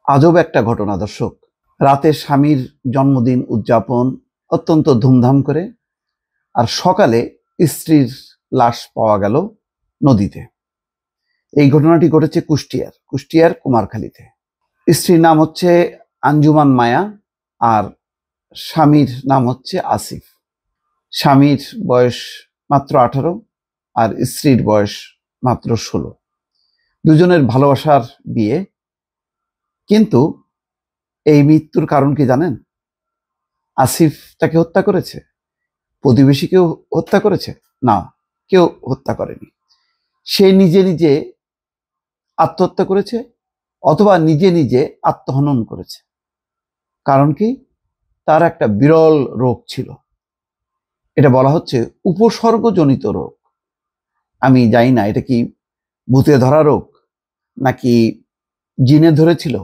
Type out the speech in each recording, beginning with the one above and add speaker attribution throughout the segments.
Speaker 1: আজব একটা ঘটনা দর্শক। রাতে স্বামীর জন্মদিন উদযাপন অত্যন্ত ধুমধাম করে, আর সকালে স্ত্রীর লাশ পাওয়া গেল নদীতে। এই ঘটনাটি ঘটেছে কুষ্টিয়ার কুমারখালীতে। স্ত্রীর নাম হচ্ছে আঞ্জুমান মায়া, আর স্বামীর নাম হচ্ছে আসিফ। স্বামীর বয়স মাত্র 18 আর স্ত্রীর বয়স মাত্র 16। দুজনের ভালোবাসার বিয়ে। কিন্তু এই মৃত্যুর কারণ কি জানেন? আসিফ তাকে হত্যা করেছে? প্রতিবেশী কেউ হত্যা করেছে? না, কেউ হত্যা করেনি। সে নিজে নিজে আত্মহত্যা করেছে, অথবা নিজে নিজে আত্মহনন করেছে। কারণ কি? তার একটা বিরল রোগ ছিল। এটা বলা হচ্ছে উপসর্গজনিত রোগ। আমি জানি না এটা কি ভূতে ধরা রোগ নাকি জিনে ধরেছিল।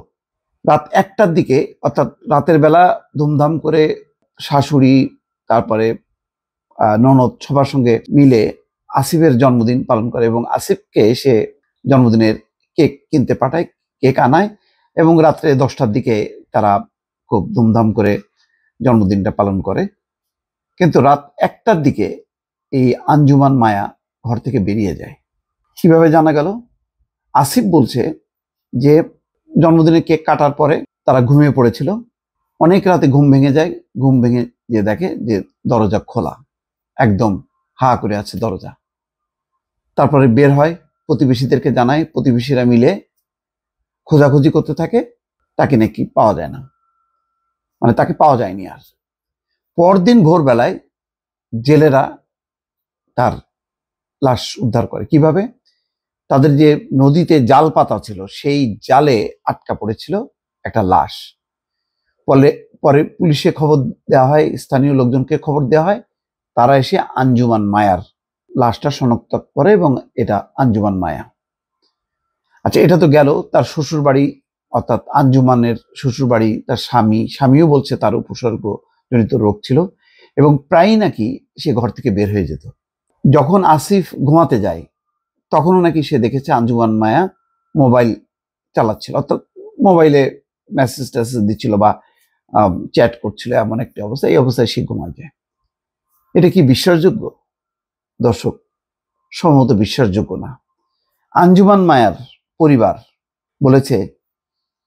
Speaker 1: রাত 1টার দিকে, অর্থাৎ রাতের বেলা ধুমধাম করে শাশুড়ি, তারপরে ননদ সবার সঙ্গে মিলে আসিফের জন্মদিন পালন করে, এবং আসিফকে সে জন্মদিনের কেক কিনতে পাঠায়, কেক আনায়, এবং রাত্রে 10টার দিকে তারা খুব ধুমধাম করে জন্মদিনটা পালন করে। কিন্তু রাত 1টার দিকে এই আঞ্জুমান মায়া ঘর থেকে বেরিয়ে যায়। কিভাবে জানা গেল? আসিফ বলছে যে জন্মদিনের কেক কাটার পরে তারা ঘুমিয়ে পড়েছিল। অনেক রাতে ঘুম ভেঙে যায়। ঘুম ভেঙে যে দেখে যে দরজা খোলা, একদম হা করে আছে দরজা। তারপরে বের হয়, প্রতিবেশীদেরকে জানায়। প্রতিবেশীরা মিলে খোঁজাখুঁজি করতে থাকে। তাকে নাকি পাওয়া যায় না, মানে তাকে পাওয়া যায়নি। আর পরদিন ভোরবেলায় জেলেরা তার লাশ উদ্ধার করে। কিভাবে? তাদের যে নদীতে জাল পাতা ছিল, সেই জালে আটকা পড়েছিল একটা লাশ। পরে পুলিশে খবর দেওয়া হয়, স্থানীয় লোকজনকে খবর দেওয়া হয়। তারা এসে আঞ্জুমান মায়ার লাশটা শনাক্ত করে, এবং এটা আঞ্জুমান মায়া। আচ্ছা, এটা তো গেল তার শ্বশুর বাড়ি, অর্থাৎ আঞ্জুমানের শ্বশুর বাড়ি। তার স্বামীও বলছে তার উপসর্গজনিত রোগ ছিল, এবং প্রায়ই নাকি সে ঘর থেকে বের হয়ে যেত। যখন আসিফ ঘুমাতে যায়, তখনও নাকি সে দেখেছে আঞ্জুমান মায়া মোবাইল চালাচ্ছিল, অর্থাৎ মোবাইলে মেসেজ টেসেজ দিচ্ছিল বা চ্যাট করছিল, এমন একটি অবস্থা। এই অবস্থায় সে ঘুমায় যায়। এটা কি বিশ্বাসযোগ্য দর্শক? সম্ভবত বিশ্বাসযোগ্য না। আঞ্জুমান মায়ার পরিবার বলেছে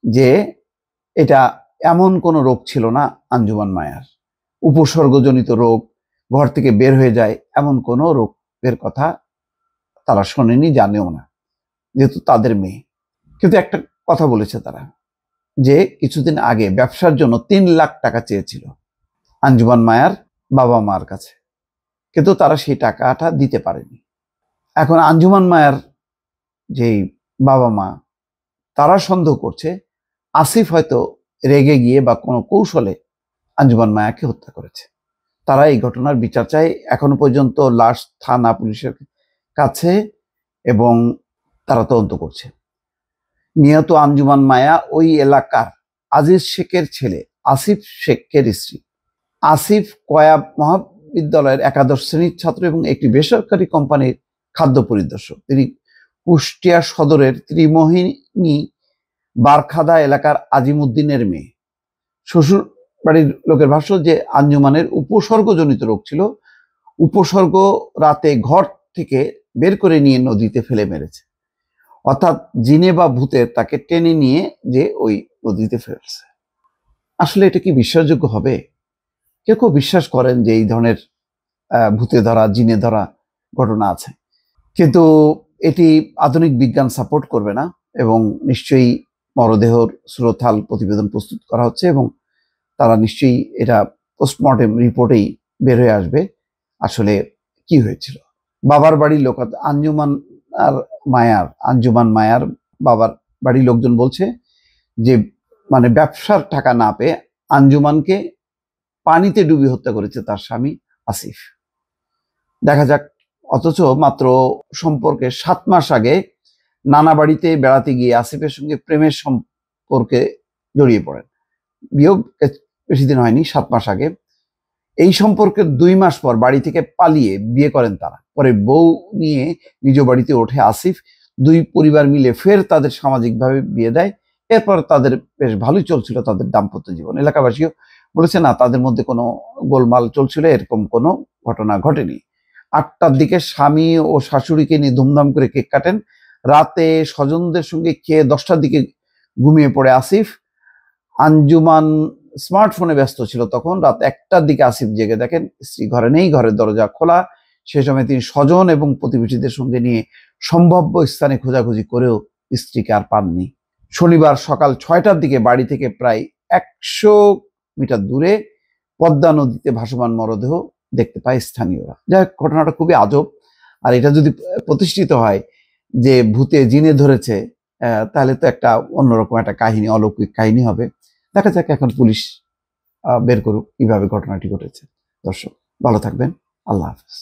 Speaker 1: যে এটা এমন কোনো রোগ ছিল না। আঞ্জুমান মায়ার উপসর্গজনিত রোগ, ঘর থেকে বের হয়ে যায়, এমন কোনো রোগের কথা তারা শোনেনি, জানেও না, যেহেতু তাদের মেয়ে। কিন্তু একটা কথা বলেছে তারা, যে কিছুদিন আগে ব্যবসার জন্য 3 লাখ টাকা চেয়েছিল আঞ্জুমান মায়ার বাবা মার কাছে, কিন্তু তারা সেই টাকাটা দিতে পারেনি। এখন আঞ্জুমান মায়ার যেই বাবা মা, তারা সন্দেহ করছে আসিফ হয়তো রেগে গিয়ে বা কোনো কৌশলে আঞ্জুমান মায়াকে হত্যা করেছে। তারা এই ঘটনার বিচার চায়। এখনো পর্যন্ত লাশ থানা পুলিশের কাছে, এবং তারা তদন্ত করছে। নিহত আঞ্জুমান মায়া ওই এলাকার আজিজ শেখের ছেলে আসিফ শেখের স্ত্রী। আসিফ কয়া মহাবিদ্যালয়ের 11 শ্রেণীর ছাত্র এবং একটি বেসরকারি কোম্পানির খাদ্য পরিদর্শক। তিনি কুষ্টিয়া সদরের ত্রিমোহিনী বারখাদা এলাকার আজিমুদ্দিনের মেয়ে। শ্বশুর বাড়ির লোকের ভাষ্য যে আঞ্জুমানের উপসর্গজনিত রোগ ছিল। উপসর্গ রাতে ঘর থেকে বের করে নিয়ে নদীতে ফেলে মেরেছে, অর্থাৎ জিনে বা ভূতে তাকে টেনে নিয়ে যে ওই নদীতে ফেলছে। আসলে এটা কি বিশ্বাসযোগ্য হবে? কেউ কেউ বিশ্বাস করেন যে এই ধরনের ভূতে ধরা, জিনে ধরা ঘটনা আছে, কিন্তু এটি আধুনিক বিজ্ঞান সাপোর্ট করবে না। এবং নিশ্চয়ই মরদেহর শ্রোথাল প্রতিবেদন প্রস্তুত করা হচ্ছে, এবং তারা নিশ্চয়ই এটা পোস্টমর্টেম রিপোর্টেই বের হয়ে আসবে আসলে কি হয়েছিল। বাবার বাড়ির লোক, আঞ্জুমান মায়ার বাবার বাড়ির লোকজন বলছে যে মানে ব্যবসার টাকা না পেয়ে আঞ্জুমানকে পানিতে ডুবিয়ে হত্যা করেছে তার স্বামী আসিফ। দেখা যাক। অথচ মাত্র সম্পর্কে 7 মাস আগে নানা বাড়িতে বেড়াতে গিয়ে আসিফের সঙ্গে প্রেমের সম্পর্কে জড়িয়ে পড়েন। বিয়োগ বেশি দিন হয়নি, 7 মাস আগে। এই সম্পর্কের 2 মাস পর বাড়ি থেকে পালিয়ে বিয়ে করেন তারা। পরে বউ নিয়ে নিজ বাড়িতে ওঠে আসিফ। 2 পরিবার মিলে ফের তাদের সামাজিকভাবে বিয়ে দেয়, এরপর তাদের বেশ ভালোই চলছিল তাদের দাম্পত্য জীবন। এলাকাবাসীও বলেছে না, তাদের মধ্যে কোনো গোলমাল চলছিল, এরকম কোনো ঘটনা ঘটেনি। 8টার দিকে স্বামী ও শাশুড়িকে নিয়ে ধুমধাম করে কেক কাটেন। রাতে স্বজনদের সঙ্গে খেয়ে 10টার দিকে ঘুমিয়ে পড়ে আসিফ। আঞ্জুমান স্মার্টফোনে ব্যস্ত ছিল তখন। রাত 1টার দিকে আসিফ জেগে দেখেন স্ত্রী ঘরে নেই, ঘরের দরজা খোলা। সে সময় তিনি স্বজন এবং প্রতিবেশীদের সঙ্গে নিয়ে সম্ভাব্য স্থানে খোঁজাখুঁজি করেও স্ত্রীকে আর পাননি। শনিবার সকাল 6টার দিকে বাড়ি থেকে প্রায় 100 মিটার দূরে পদ্মা নদীতে ভাসমান মরদেহ দেখতে পায় স্থানীয়রা। যাই হোক, ঘটনাটা খুবই আজব। আর এটা যদি প্রতিষ্ঠিত হয় যে ভূতে জিনে ধরেছে, তাহলে তো একটা অন্যরকম একটা কাহিনী, অলৌকিক কাহিনী হবে। দেখা যাক এখন পুলিশ বের করুক কিভাবে ঘটনাটি ঘটেছে। দর্শক ভালো থাকবেন, আল্লাহ হাফেজ।